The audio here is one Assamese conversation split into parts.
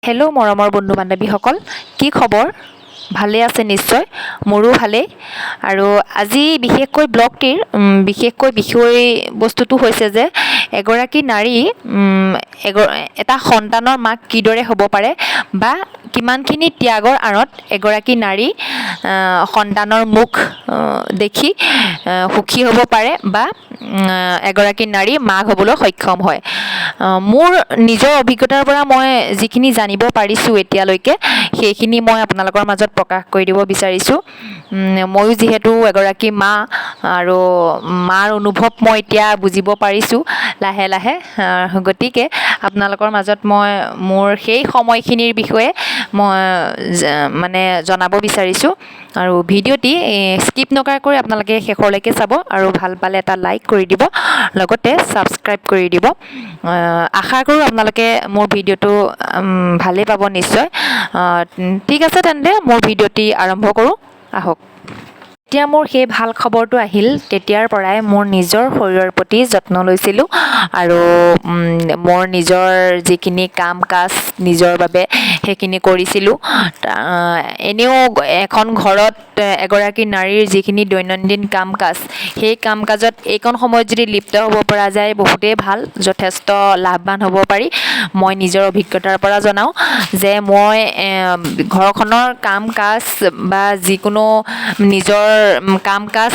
হেল্ল' মৰমৰ বন্ধু বান্ধৱীসকল, কি খবৰ? ভালে আছে নিশ্চয়, মোৰো ভালেই। আৰু আজি বিশেষকৈ ব্লগটিৰ বিষয়বস্তুটো হৈছে যে এগৰাকী নাৰী এটা সন্তানৰ মাক কিদৰে হ'ব পাৰে বা কিমানখিনি ত্যাগৰ আঁৰত এগৰাকী নাৰী সন্তানৰ মুখ দেখি সুখী হ'ব পাৰে বা এগৰাকী নাৰী মাক হ'বলৈ সক্ষম হয়। মোৰ নিজৰ অভিজ্ঞতাৰ পৰা মই যিখিনি জানিব পাৰিছোঁ এতিয়ালৈকে, সেইখিনি মই আপোনালোকৰ মাজত প্ৰকাশ কৰি দিব বিচাৰিছোঁ। ময়ো যিহেতু এগৰাকী মা, আৰু মাৰ অনুভৱ মই এতিয়া বুজিব পাৰিছোঁ লাহে লাহে। গতিকে আপোনালোকৰ মাজত মই মোৰ সেই সময়খিনিৰ বিষয়ে মই জনাব বিচাৰিছোঁ। আৰু ভিডিঅ'টি স্কিপ নকৰাকৈ আপোনালোকে শেষলৈকে চাব, আৰু ভাল পালে এটা লাইক কৰি দিব, লগতে ছাবস্ক্ৰাইব কৰি দিব। আশা কৰোঁ আপোনালোকে মোৰ ভিডিঅ'টো ভালেই পাব নিশ্চয়। ঠিক আছে, তেন্তে মোৰ ভিডিঅ'টি আৰম্ভ কৰোঁ, আহক। যেতিয়া মোৰ সেই ভাল খবৰটো আহিল, তেতিয়াৰ পৰাই মোৰ নিজৰ শৰীৰৰ প্ৰতি যত্ন লৈছিলোঁ, আৰু মোৰ নিজৰ যিখিনি কাম কাজ নিজৰ বাবে সেইখিনি কৰিছিলোঁ। এনেও এখন ঘৰত এগৰাকী নাৰীৰ যিখিনি দৈনন্দিন কাম কাজ, সেই কাম কাজত এইকণ সময়ত যদি লিপ্ত হ'ব পৰা যায় বহুতেই ভাল, যথেষ্ট লাভৱান হ'ব পাৰি। মই নিজৰ অভিজ্ঞতাৰ পৰা জনাওঁ যে মই ঘৰখনৰ কাম কাজ বা যিকোনো নিজৰ কাম কাজ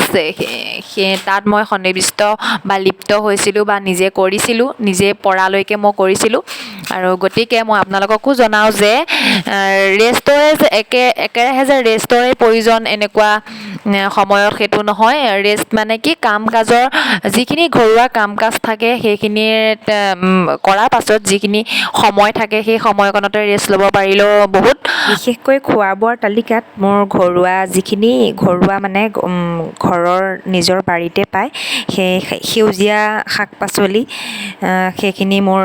তাত মই সন্নিৱিষ্ট বা লিপ্ত হৈছিলোঁ বা নিজে কৰিছিলোঁ, নিজে পৰালৈকে মই কৰিছিলোঁ। আৰু গতিকে মই আপোনালোককো জনাওঁ যে একেৰাহে যে ৰেষ্টৰে প্ৰয়োজন এনেকুৱা সময়ত সেইটো নহয়। ৰেষ্ট মানে কি, কাম কাজৰ যিখিনি ঘৰুৱা কাম কাজ থাকে সেইখিনিত কৰাৰ পাছত যিখিনি সময় থাকে সেই সময়কণতে ৰেষ্ট ল'ব পাৰিলেও বহুত। বিশেষকৈ খোৱা বোৱাৰ তালিকাত মোৰ ঘৰুৱা মানে ঘৰৰ নিজৰ বাৰীতে পায় সেই সেউজীয়া শাক পাচলি, সেইখিনি মোৰ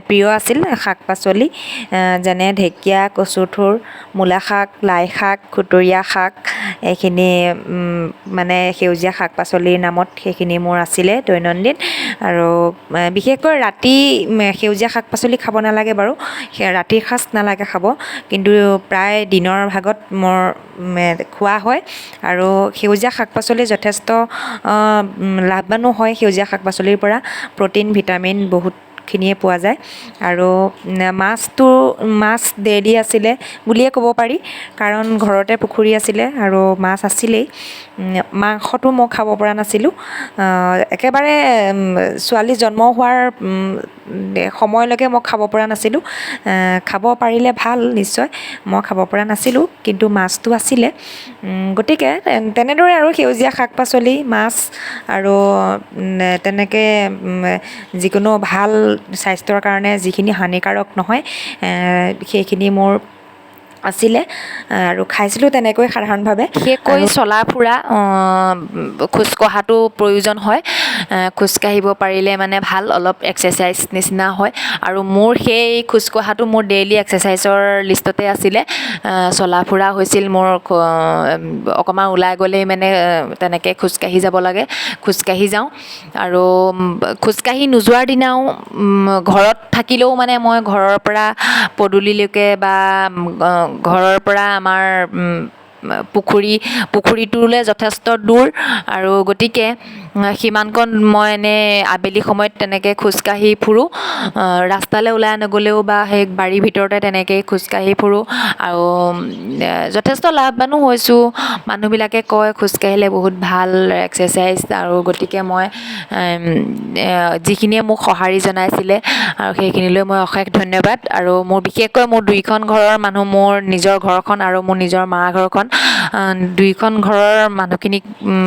প্ৰিয় আছিল। শাক পাচলি যেনে ঢেকীয়া, কচুথুৰ, মূলা শাক, লাই শাক, খুতৰীয়া শাক, এইখিনি সেউজীয়া শাক পাচলিৰ নামত সেইখিনি মোৰ আছিলে দৈনন্দিন। আৰু বিশেষকৈ ৰাতি সেউজীয়া শাক পাচলি খাব নালাগে বাৰু, ৰাতিৰ সাঁজ নালাগে খাব, কিন্তু প্ৰায় দিনৰ ভাগত মোৰ খোৱা হয়। আৰু সেউজীয়া শাক পাচলি যথেষ্ট লাভৱানো হয়। সেউজীয়া শাক পাচলিৰ পৰা প্ৰ'টিন ভিটামিন বহুতখিনিয়ে পোৱা যায়। আৰু মাছ ডেইলি আছিলে বুলিয়ে ক'ব পাৰি, কাৰণ ঘৰতে পুখুৰী আছিলে আৰু মাছ আছিলেই। মাংসটো মই খাব পৰা নাছিলোঁ, একেবাৰে ছোৱালী জন্ম হোৱাৰ সময়লৈকে মই খাব পৰা নাছিলোঁ। খাব পাৰিলে ভাল নিশ্চয়, মই খাব পৰা নাছিলোঁ, কিন্তু মাছটো আছিলে। গতিকে তেনেদৰে আৰু সেউজীয়া শাক পাচলি, মাছ, আৰু তেনেকৈ যিকোনো ভাল স্বাস্থ্যৰ কাৰণে যিখিনি হানিকাৰক নহয় সেইখিনি মোৰ আছিলে, আৰু খাইছিলোঁ তেনেকৈ সাধাৰণভাৱে। বিশেষকৈ চলা ফুৰা, খোজকঢ়াটো প্ৰয়োজন হয়। খোজকাঢ়িব পাৰিলে ভাল, অলপ এক্সাৰচাইজ নিচিনা হয়। আৰু মোৰ সেই খোজকঢ়াটো মোৰ ডেইলি এক্সাৰচাইজৰ লিষ্টতে আছিলে। চলা ফুৰা হৈছিল মোৰ, অকণমান ওলাই গ'লেই তেনেকৈ খোজকাঢ়ি যাব লাগে, খোজকাঢ়ি যাওঁ। আৰু খোজকাঢ়ি নোযোৱাৰ দিনাও ঘৰত থাকিলেও মই ঘৰৰ পৰা পদূলিলৈকে বা ঘৰৰ পৰা আমাৰ পুখুৰীটোলৈ যথেষ্ট দূৰ, আৰু গতিকে সিমানকণ মই এনেই আবেলি সময়ত তেনেকৈ খোজকাঢ়ি ফুৰোঁ। ৰাস্তালৈ ওলাই নগ'লেও বা সেই বাৰীৰ ভিতৰতে তেনেকৈয়ে খোজকাঢ়ি ফুৰোঁ, আৰু যথেষ্ট লাভৱানো হৈছোঁ। মানুহবিলাকে কয় খোজকাঢ়িলে বহুত ভাল এক্সাৰচাইজ, আৰু গতিকে মই যিখিনিয়ে মোক সঁহাৰি জনাইছিলে আৰু সেইখিনিলৈ মই অশেষ ধন্যবাদ। আৰু বিশেষকৈ মোৰ দুইখন ঘৰৰ মানুহ, মোৰ নিজৰ ঘৰখন আৰু মোৰ নিজৰ মা ঘৰখন, দুইখন ঘৰৰ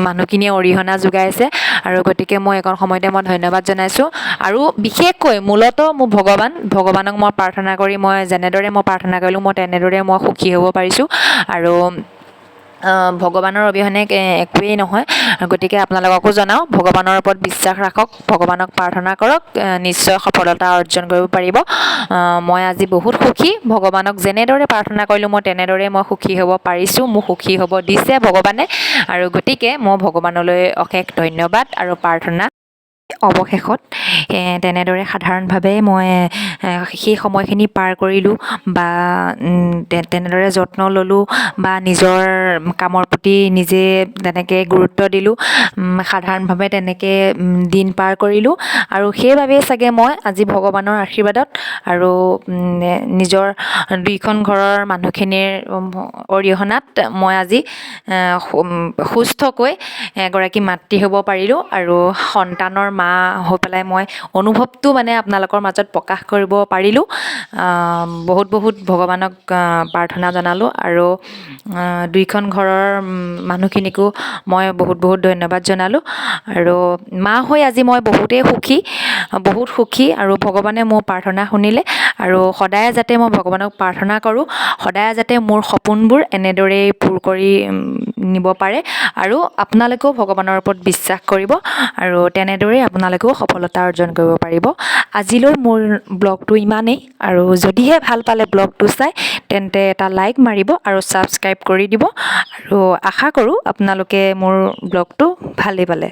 মানুহখিনিয়ে অৰিহণা যোগাইছে, আৰু গতিকে মই এইকণ সময়তে মই ধন্যবাদ জনাইছোঁ। আৰু বিশেষকৈ মূলতঃ মোৰ ভগৱানক মই প্ৰাৰ্থনা কৰি, যেনেদৰে মই প্ৰাৰ্থনা কৰিলোঁ মই তেনেদৰে মই সুখী হ'ব পাৰিছোঁ। আৰু ভগৱানৰ অবিহনে একোৱেই নহয়। গতিকে আপোনালোককো জনাওঁ, ভগৱানৰ ওপৰত বিশ্বাস ৰাখক, ভগৱানক প্ৰাৰ্থনা কৰক, নিশ্চয় সফলতা অৰ্জন কৰিব পাৰিব। মই আজি বহুত সুখী, ভগৱানক যেনেদৰে প্ৰাৰ্থনা কৰিলোঁ মই তেনেদৰে মই সুখী হ'ব পাৰিছোঁ, মোক সুখী হ'ব দিছে ভগৱানে। আৰু গতিকে মই ভগৱানলৈ অশেষ ধন্যবাদ আৰু প্ৰাৰ্থনা অৱশেষত তেনেদৰে সাধাৰণভাৱে মই সেই সময়খিনি পাৰ কৰিলোঁ বা তেনেদৰে যত্ন ল'লোঁ বা নিজৰ কামৰ প্ৰতি নিজে তেনেকৈ গুৰুত্ব দিলোঁ। সাধাৰণভাৱে তেনেকৈ দিন পাৰ কৰিলোঁ আৰু সেইবাবেই চাগে মই আজি ভগৱানৰ আশীৰ্বাদত আৰু নিজৰ দুইখন ঘৰৰ মানুহখিনিৰ অৰিহণাত মই আজি সুস্থকৈ এগৰাকী মাতৃ হ'ব পাৰিলোঁ আৰু সন্তানৰ মা হৈ পেলাই মই অনুভৱটো মানে আপোনালোকৰ মাজত প্ৰকাশ কৰিব পাৰিলোঁ। বহুত বহুত ভগৱানক প্ৰাৰ্থনা জনালোঁ আৰু দুইখন ঘৰৰ মানুহখিনিকো মই বহুত বহুত ধন্যবাদ জনালোঁ আৰু মা হৈ আজি মই বহুত সুখী আৰু ভগৱানে মোৰ প্ৰাৰ্থনা শুনিলে আৰু সদায় যাতে মই ভগৱানক প্ৰাৰ্থনা কৰোঁ, সদায় যাতে মোৰ সপোনবোৰ এনেদৰেই পূৰ কৰি নিব পাৰে আৰু আপোনালোকেও ভগৱানৰ ওপৰত বিশ্বাস কৰিব আৰু তেনেদৰেই আপোনালোকেও সফলতা অৰ্জন কৰিব পাৰিব। আজিলৈ মোৰ ব্লগটো ইমানেই আৰু যদিহে ভাল পালে ব্লগটো চাই তেন্তে এটা লাইক মাৰিব আৰু ছাবস্ক্ৰাইব কৰি দিব আৰু আশা কৰোঁ আপোনালোকে মোৰ ব্লগটো ভালেই পালে।